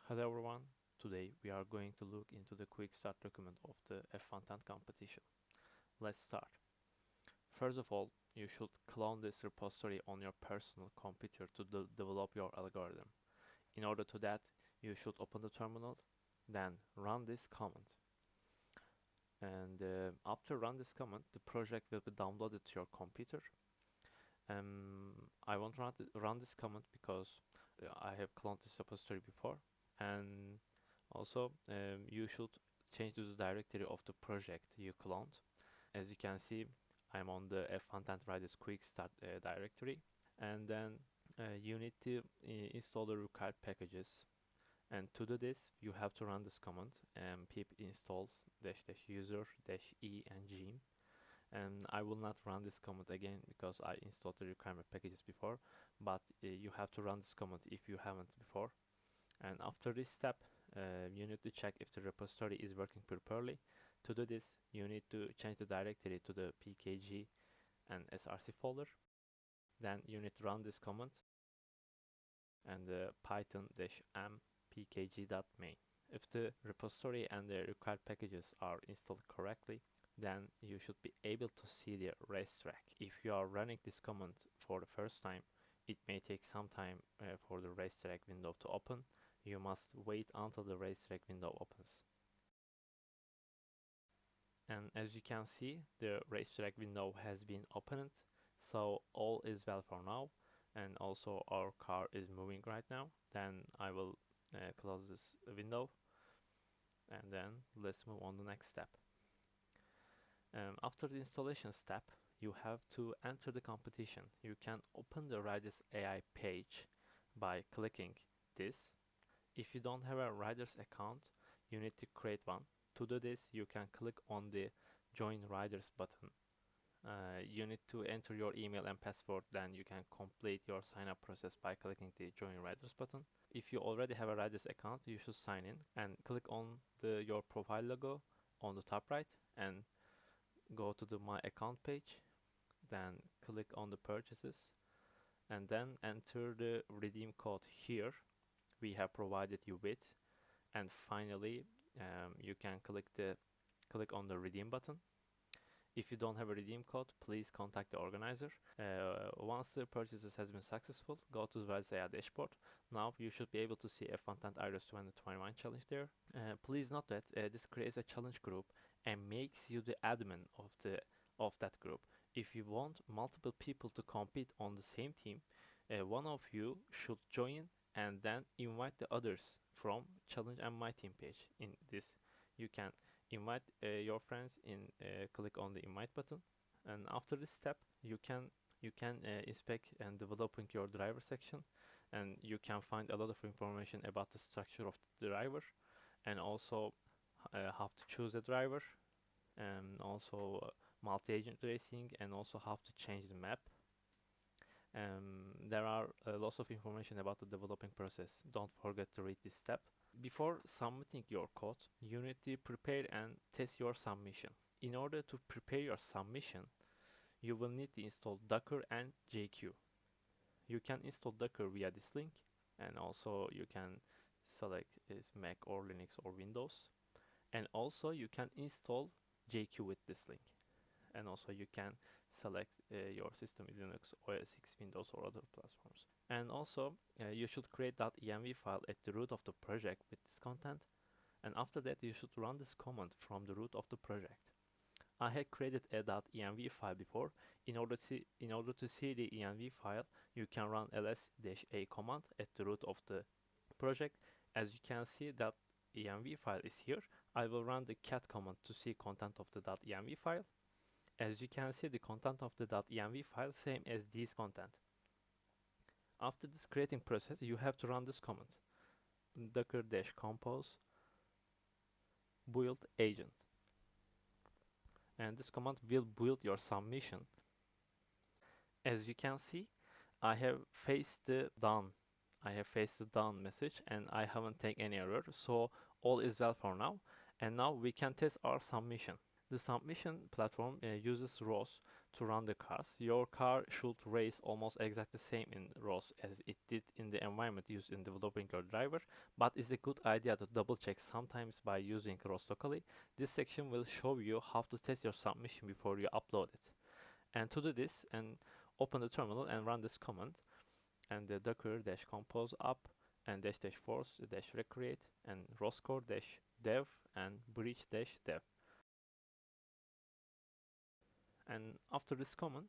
Hello everyone, today we are going to look into the Quickstart document of the F1Tenth competition. Let's start. First of all, you should clone this repository on your personal computer to develop your algorithm. In order to that, you should open the terminal, then run this command. And after run this command, the project will be downloaded to your computer. I won't run this command because I have cloned this repository before. And also, you should change to the directory of the project you cloned. As you can see, I'm on the F1Tenth Riders Quickstart directory. And then you need to install the required packages. And to do this, you have to run this command, pip install -user -e and gem. And I will not run this command again because I installed the requirement packages before, but you have to run this command if you haven't before. And after this step, you need to check if the repository is working properly. To do this, you need to change the directory to the pkg and src folder. Then you need to run this command and the python-m pkg.main. If the repository and the required packages are installed correctly, then you should be able to see the racetrack. If you are running this command for the first time, it may take some time for the racetrack window to open. You must wait until the racetrack window opens. And as you can see, the racetrack window has been opened, so all is well for now. And also our car is moving right now. Then I will close this window, and then let's move on to the next step. After the installation step, you have to enter the competition. You can open the riders.ai page by clicking this. If you don't have a riders account, you need to create one. To do this, you can click on the join riders button. You need to enter your email and password, then you can complete your sign up process by clicking the join riders button. If you already have a riders account, you should sign in and click on your profile logo on the top right and go to the my account page, then click on the purchases and then enter the redeem code here we have provided you with, and finally you can click on the redeem button. If you don't have a redeem code, please contact the organizer. Once the purchases has been successful, go to the riders.ai dashboard. Now you should be able to see F1Tenth IROS 2021 challenge there. Please note that this creates a challenge group and makes you the admin of that group. If you want multiple people to compete on the same team, one of you should join and then invite the others from challenge and my team page. In this, you can invite your friends click on the invite button, and after this step you can inspect and developing your driver section, and you can find a lot of information about the structure of the driver and also how to choose a driver, and also multi-agent racing, and also how to change the map. There are lots of information about the developing process. Don't forget to read this step. Before submitting your code, you need to prepare and test your submission. In order to prepare your submission, you will need to install Docker and JQ. You can install Docker via this link, and also you can select is Mac or Linux or Windows. And also you can install JQ with this link. And also you can select your system in Linux, OS X, Windows or other platforms. And also you should create .env file at the root of the project with this content, and after that you should run this command from the root of the project. I had created a .env file before. In order to see the env file, you can run ls-a command at the root of the project. As you can see, that env file is here. I will run the cat command to see content of the .env file. As you can see, the content of the .env file same as this content. After this creating process, you have to run this command: docker-compose build agent, and this command will build your submission. As you can see, I have faced the done. I have faced the done message and I haven't taken any error, so all is well for now. And now we can test our submission. The submission platform uses ROS to run the cars. Your car should race almost exactly the same in ROS as it did in the environment used in developing your driver, but it's a good idea to double check sometimes by using ROS locally. This section will show you how to test your submission before you upload it. And to do this, and open the terminal and run this command, and the docker dash compose up and dash dash force dash recreate and ROS core dash dev and breach dash dev. And after this command,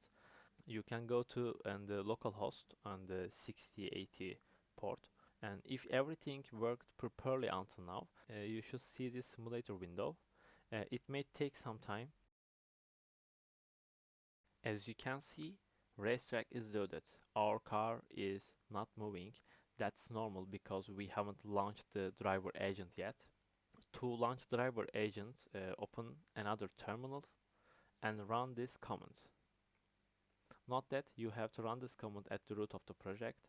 you can go to the localhost on the 6080 port, and if everything worked properly until now, you should see this simulator window. It may take some time. As you can see, racetrack is loaded. Our car is not moving. That's normal because we haven't launched the driver agent yet. To launch driver agent, open another terminal and run this command. Note that you have to run this command at the root of the project,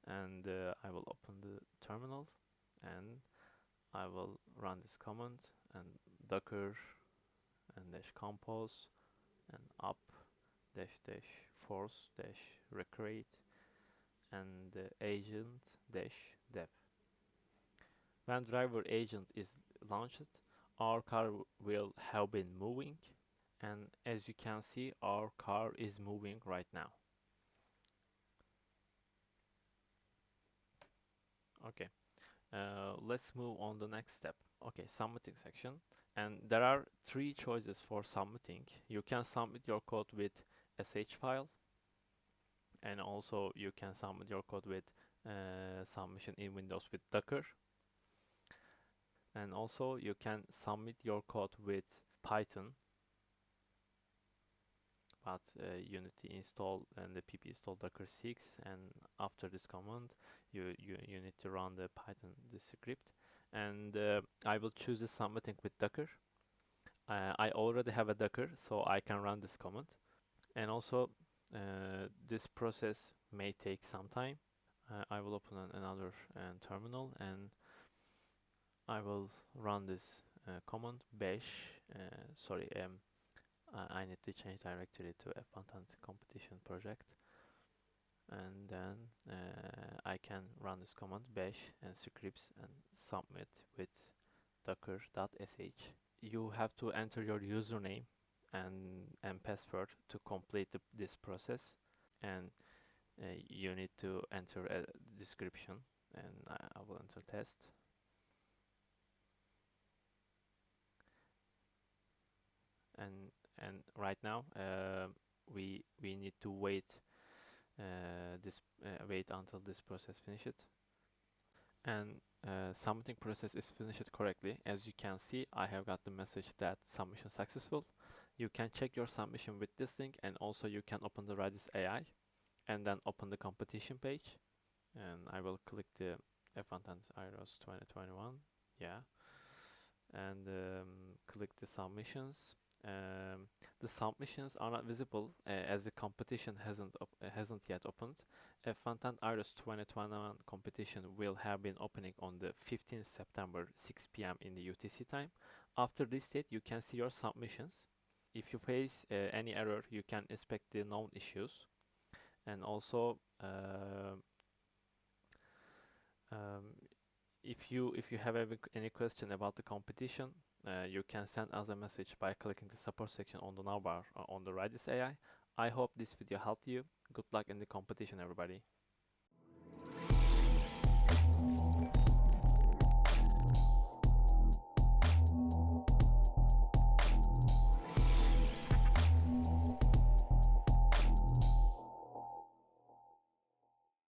and I will open the terminal and I will run this command and docker and dash compose and up dash dash force dash recreate and agent dash dev. When driver agent is launched, our car will have been moving, and as you can see, our car is moving right now. Okay, let's move on the next step. Okay, submitting section, and there are three choices for submitting. You can submit your code with sh file, and also you can submit your code with submission in Windows with Docker, and also you can submit your code with Python, but you need to install and the pp install docker 6, and after this command you need to run the Python this script, and I will choose the submitting with Docker. I already have a Docker, so I can run this command, and also this process may take some time. I will open another terminal and I will run this command bash I need to change directory to F1Tenth competition project, and then I can run this command bash and scripts and submit with docker.sh. You have to enter your username and password to complete this process, and you need to enter a description, and I will enter test. And right now we need to wait wait until this process finishes, and submitting process is finished correctly. As you can see, I have got the message that submission successful. You can check your submission with this link, and also you can open the riders.ai and then open the competition page, and I will click the F1Tenth IROS 2021, yeah, and click the submissions. The submissions are not visible as the competition hasn't yet opened. F1Tenth IROS 2021 competition will have been opening on the 15th September 6 p.m. in the UTC time. After this date, you can see your submissions. If you face any error, you can inspect the known issues, and also if you have any question about the competition, you can send us a message by clicking the support section on the navbar on the riders.ai. I hope this video helped you. Good luck in the competition, everybody.